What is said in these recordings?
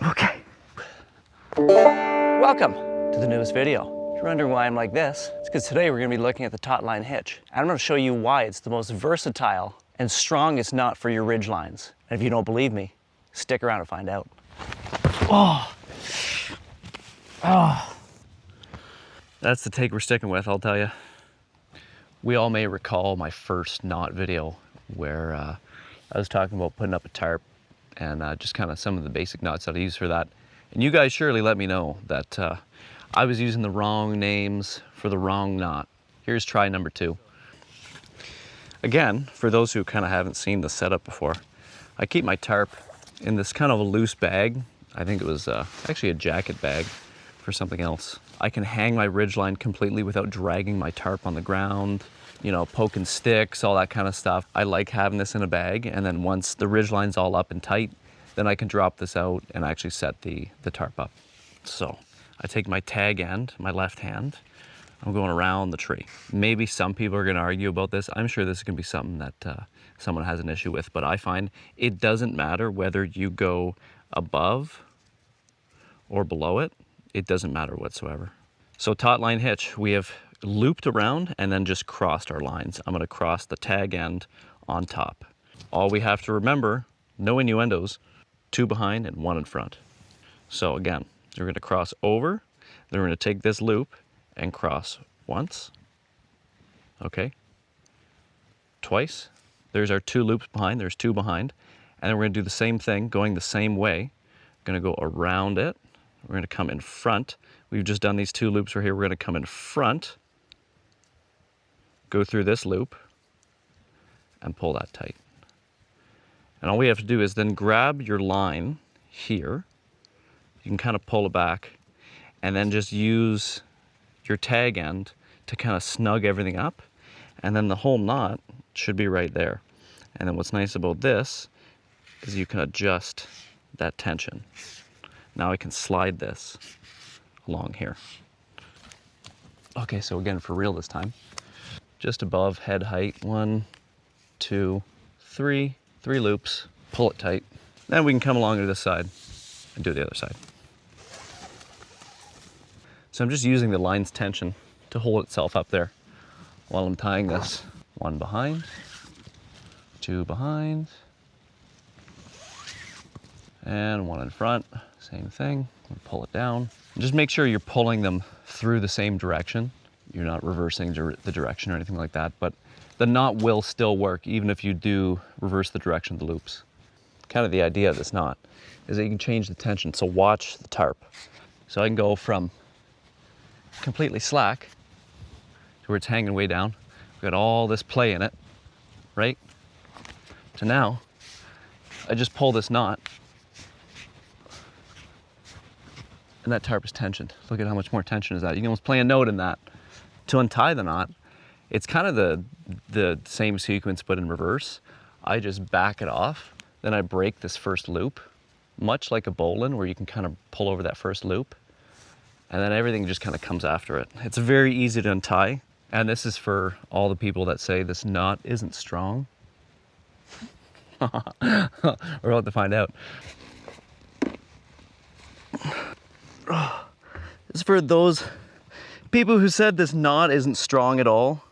Okay. Welcome to the newest video. If you're wondering why I'm like this, it's because today we're going to be looking at the taut line hitch. And I'm going to show you why it's the most versatile and strongest knot for your ridge lines. And if you don't believe me, stick around to find out. Oh. Oh. That's the take we're sticking with, I'll tell you. We all may recall my first knot video where I was talking about putting up a tarp and just kind of some of the basic knots that I use for that. And you guys surely let me know that I was using the wrong names for the wrong knot. Here's try number 2. Again, for those who kind of haven't seen the setup before, I keep my tarp in this kind of a loose bag. I think it was actually a jacket bag for something else. I can hang my ridgeline completely without dragging my tarp on the ground, you know, poking sticks, all that kind of stuff. I like having this in a bag, and then once the ridgeline's all up and tight, then I can drop this out and actually set the tarp up. So I take my tag end, my left hand, I'm going around the tree. Maybe some people are gonna argue about this. I'm sure this is gonna be something that someone has an issue with, but I find it doesn't matter whether you go above or below it. It doesn't matter whatsoever. So taut line hitch, we have looped around and then just crossed our lines. I'm gonna cross the tag end on top. All we have to remember, no innuendos, 2 behind and 1 in front. So again, we're gonna cross over, then we're gonna take this loop and cross once, okay, twice. There's our 2 loops behind, there's 2 behind, and then we're gonna do the same thing, going the same way. Gonna go around it. We're gonna come in front. We've just done these 2 loops right here. We're gonna come in front, go through this loop, and pull that tight. And all we have to do is then grab your line here. You can kind of pull it back, and then just use your tag end to kind of snug everything up, and then the whole knot should be right there. And then what's nice about this is you can adjust that tension. Now I can slide this along here. Okay, so again, for real this time. Just above head height, 1, 2, 3 loops, pull it tight. Then we can come along to this side and do the other side. So I'm just using the line's tension to hold itself up there while I'm tying this. 1 behind, 2 behind, and 1 in front. Same thing, pull it down. Just make sure you're pulling them through the same direction. You're not reversing the direction or anything like that, but the knot will still work even if you do reverse the direction of the loops. Kind of the idea of this knot is that you can change the tension. So watch the tarp. So I can go from completely slack to where it's hanging way down. We've got all this play in it, right? To now, I just pull this knot and that tarp is tensioned. Look at how much more tension is that. You can almost play a note in that. To untie the knot, it's kind of the same sequence but in reverse. I just back it off, then I break this first loop, much like a bowline where you can kind of pull over that first loop, and then everything just kind of comes after it. It's very easy to untie, and this is for all the people that say this knot isn't strong. We're about to find out. This is for those people who said this knot isn't strong at all.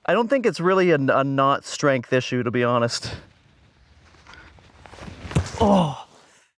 I don't think it's really a knot strength issue, to be honest. Oh.